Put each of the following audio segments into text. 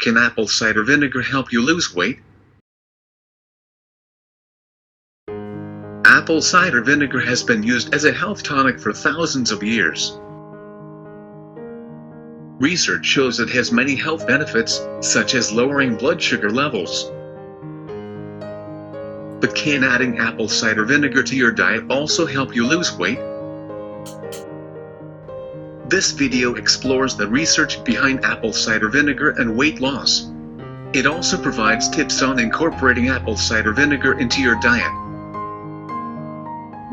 Can apple cider vinegar help you lose weight? Apple cider vinegar has been used as a health tonic for thousands of years. Research shows it has many health benefits, such as lowering blood sugar levels. But can adding apple cider vinegar to your diet also help you lose weight? This video explores the research behind apple cider vinegar and weight loss. It also provides tips on incorporating apple cider vinegar into your diet.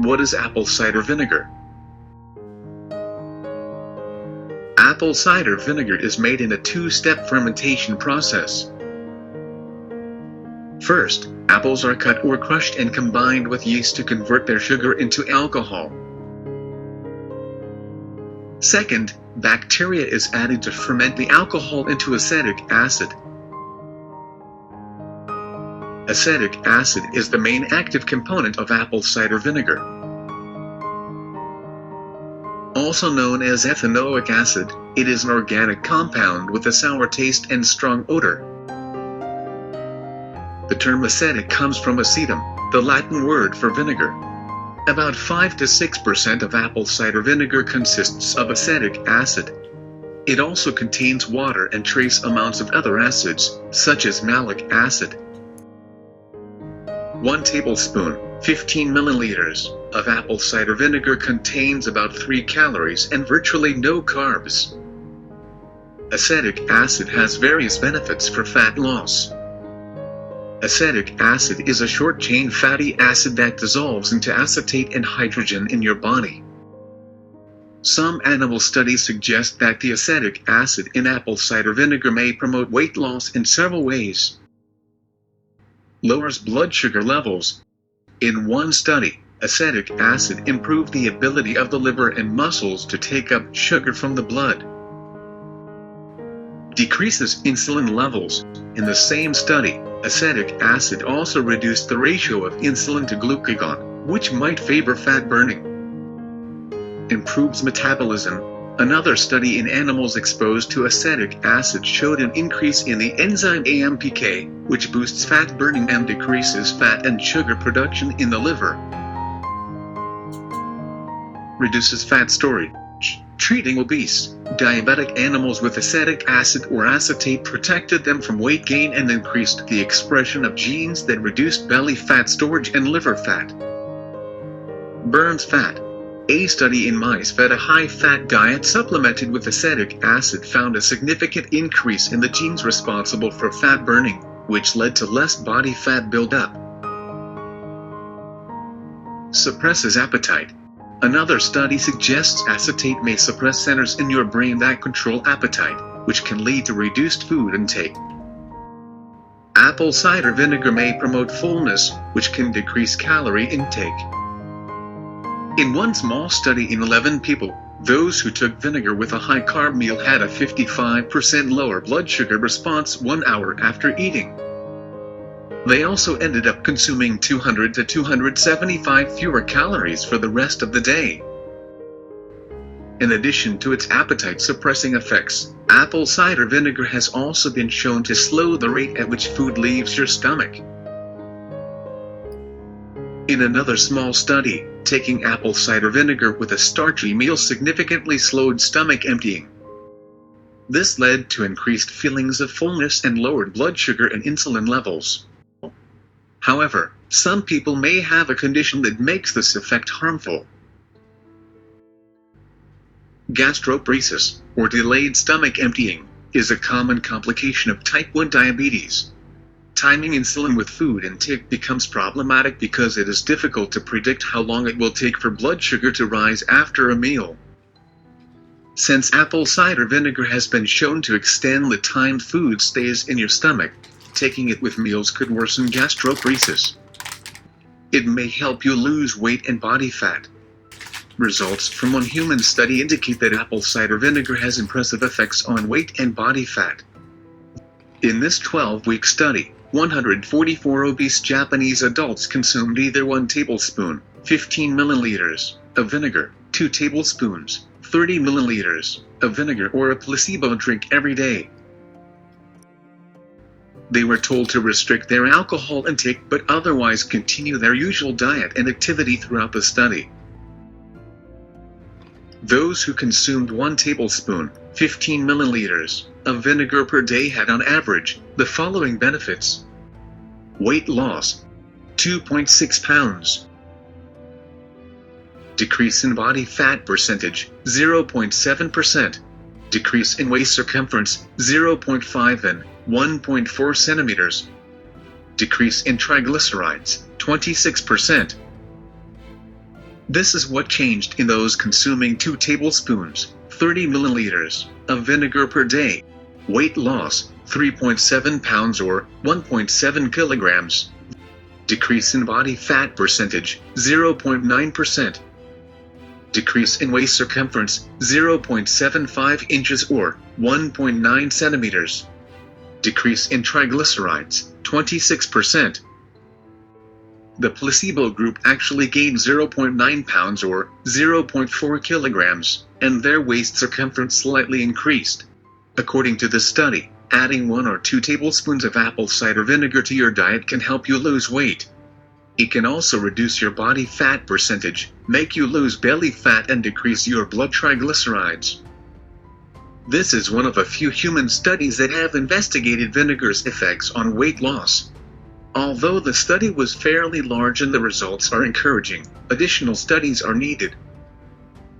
What is apple cider vinegar? Apple cider vinegar is made in a two-step fermentation process. First, apples are cut or crushed and combined with yeast to convert their sugar into alcohol. Second, bacteria is added to ferment the alcohol into acetic acid. Acetic acid is the main active component of apple cider vinegar. Also known as ethanoic acid, it is an organic compound with a sour taste and strong odor. The term acetic comes from acetum, the Latin word for vinegar. About 5 to 6% of apple cider vinegar consists of acetic acid. It also contains water and trace amounts of other acids, such as malic acid. 1 tablespoon, 15 milliliters, of apple cider vinegar contains about 3 calories and virtually no carbs. Acetic acid has various benefits for fat loss. Acetic acid is a short-chain fatty acid that dissolves into acetate and hydrogen in your body. Some animal studies suggest that the acetic acid in apple cider vinegar may promote weight loss in several ways. Lowers blood sugar levels. In one study, acetic acid improved the ability of the liver and muscles to take up sugar from the blood. Decreases insulin levels. In the same study, acetic acid also reduced the ratio of insulin to glucagon, which might favor fat burning. Improves metabolism. Another study in animals exposed to acetic acid showed an increase in the enzyme AMPK, which boosts fat burning and decreases fat and sugar production in the liver. Reduces fat storage. Treating obese, diabetic animals with acetic acid or acetate protected them from weight gain and increased the expression of genes that reduced belly fat storage and liver fat. Burns fat. A study in mice fed a high-fat diet supplemented with acetic acid found a significant increase in the genes responsible for fat burning, which led to less body fat buildup. Suppresses appetite. Another study suggests acetate may suppress centers in your brain that control appetite, which can lead to reduced food intake. Apple cider vinegar may promote fullness, which can decrease calorie intake. In one small study in 11 people, those who took vinegar with a high-carb meal had a 55% lower blood sugar response 1 hour after eating. They also ended up consuming 200 to 275 fewer calories for the rest of the day. In addition to its appetite-suppressing effects, apple cider vinegar has also been shown to slow the rate at which food leaves your stomach. In another small study, taking apple cider vinegar with a starchy meal significantly slowed stomach emptying. This led to increased feelings of fullness and lowered blood sugar and insulin levels. However, some people may have a condition that makes this effect harmful. Gastroparesis, or delayed stomach emptying, is a common complication of type 1 diabetes. Timing insulin with food intake becomes problematic because it is difficult to predict how long it will take for blood sugar to rise after a meal. Since apple cider vinegar has been shown to extend the time food stays in your stomach, taking it with meals could worsen gastroparesis. It may help you lose weight and body fat. Results from one human study indicate that apple cider vinegar has impressive effects on weight and body fat. In this 12-week study, 144 obese Japanese adults consumed either 1 tablespoon, 15 milliliters, of vinegar, 2 tablespoons, 30 milliliters, of vinegar or a placebo drink every day. They were told to restrict their alcohol intake but otherwise continue their usual diet and activity throughout the study. Those who consumed 1 tablespoon, 15 milliliters, of vinegar per day had on average the following benefits. Weight loss, 2.6 pounds. Decrease in body fat percentage, 0.7%. Decrease in waist circumference, 0.5 and 1.4 centimeters. Decrease in triglycerides, 26%. This is what changed in those consuming 2 tablespoons, 30 milliliters, of vinegar per day. Weight loss, 3.7 pounds or 1.7 kilograms. Decrease in body fat percentage, 0.9%. Decrease in waist circumference, 0.75 inches or 1.9 centimeters. Decrease in triglycerides, 26%. The placebo group actually gained 0.9 pounds or 0.4 kilograms, and their waist circumference slightly increased. According to the study, adding 1 or 2 tablespoons of apple cider vinegar to your diet can help you lose weight. It can also reduce your body fat percentage, make you lose belly fat and decrease your blood triglycerides. This is one of a few human studies that have investigated vinegar's effects on weight loss. Although the study was fairly large and the results are encouraging, additional studies are needed.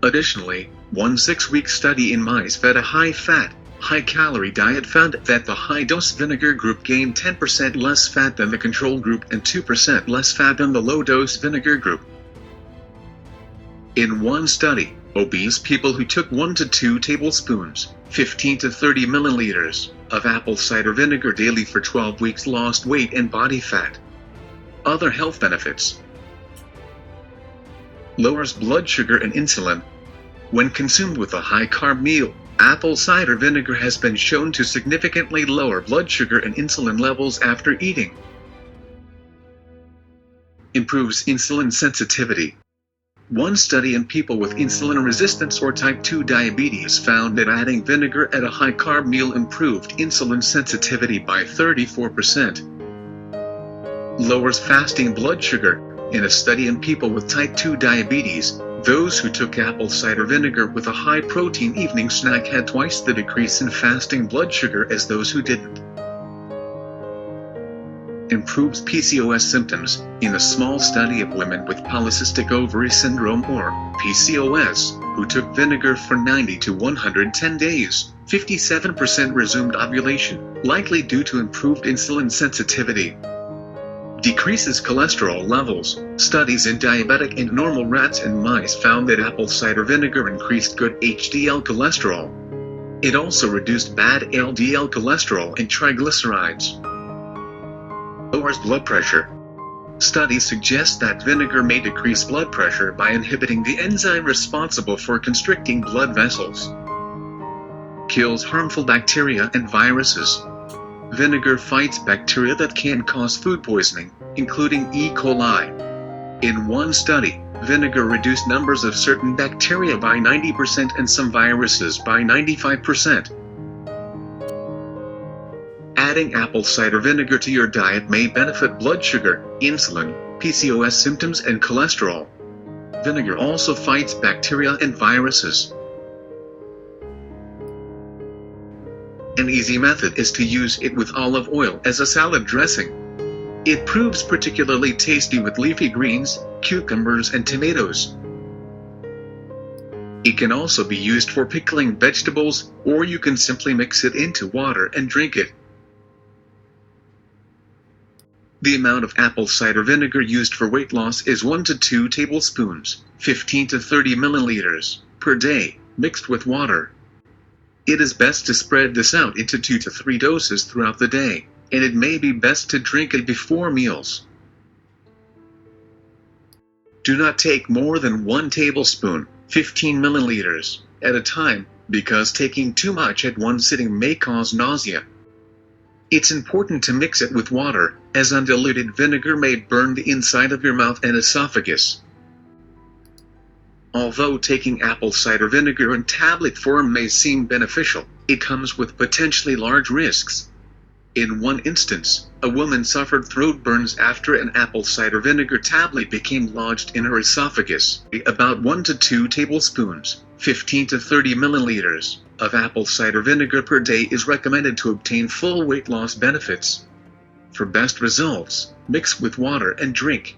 Additionally, one 6-week study in mice fed a high-fat, high-calorie diet found that the high-dose vinegar group gained 10% less fat than the control group and 2% less fat than the low-dose vinegar group. In one study, obese people who took 1 to 2 tablespoons, 15 to 30 milliliters, of apple cider vinegar daily for 12 weeks lost weight and body fat. Other health benefits. Lowers blood sugar and insulin. When consumed with a high-carb meal, apple cider vinegar has been shown to significantly lower blood sugar and insulin levels after eating. Improves insulin sensitivity. One study in people with insulin resistance or type 2 diabetes found that adding vinegar at a high-carb meal improved insulin sensitivity by 34%. Lowers fasting blood sugar. In a study in people with type 2 diabetes, those who took apple cider vinegar with a high-protein evening snack had twice the decrease in fasting blood sugar as those who didn't. Improves PCOS symptoms. In a small study of women with polycystic ovary syndrome or PCOS, who took vinegar for 90 to 110 days, 57% resumed ovulation, likely due to improved insulin sensitivity. Decreases cholesterol levels. Studies in diabetic and normal rats and mice found that apple cider vinegar increased good HDL cholesterol. It also reduced bad LDL cholesterol and triglycerides. Lowers blood pressure. Studies suggest that vinegar may decrease blood pressure by inhibiting the enzyme responsible for constricting blood vessels. Kills harmful bacteria and viruses. Vinegar fights bacteria that can cause food poisoning, including E. coli. In one study, vinegar reduced numbers of certain bacteria by 90% and some viruses by 95%. Adding apple cider vinegar to your diet may benefit blood sugar, insulin, PCOS symptoms and cholesterol. Vinegar also fights bacteria and viruses. An easy method is to use it with olive oil as a salad dressing. It proves particularly tasty with leafy greens, cucumbers and tomatoes. It can also be used for pickling vegetables, or you can simply mix it into water and drink it. The amount of apple cider vinegar used for weight loss is 1 to 2 tablespoons, 15 to 30 milliliters, per day, mixed with water. It is best to spread this out into 2 to 3 doses throughout the day, and it may be best to drink it before meals. Do not take more than 1 tablespoon, 15 milliliters, at a time, because taking too much at one sitting may cause nausea. It's important to mix it with water, as undiluted vinegar may burn the inside of your mouth and esophagus. Although taking apple cider vinegar in tablet form may seem beneficial, it comes with potentially large risks. In one instance, a woman suffered throat burns after an apple cider vinegar tablet became lodged in her esophagus. About 1 to 2 tablespoons, 15 to 30 milliliters, of apple cider vinegar per day is recommended to obtain full weight loss benefits. For best results, mix with water and drink.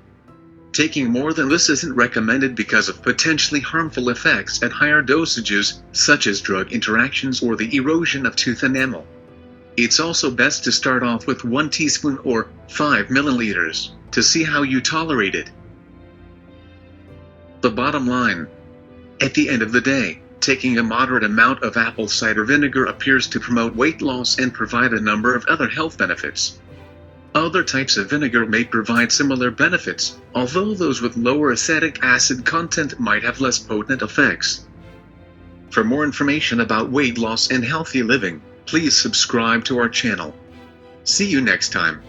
Taking more than this isn't recommended because of potentially harmful effects at higher dosages, such as drug interactions or the erosion of tooth enamel. It's also best to start off with 1 teaspoon or 5 milliliters, to see how you tolerate it. The bottom line. At the end of the day, taking a moderate amount of apple cider vinegar appears to promote weight loss and provide a number of other health benefits. Other types of vinegar may provide similar benefits, although those with lower acetic acid content might have less potent effects. For more information about weight loss and healthy living, please subscribe to our channel. See you next time.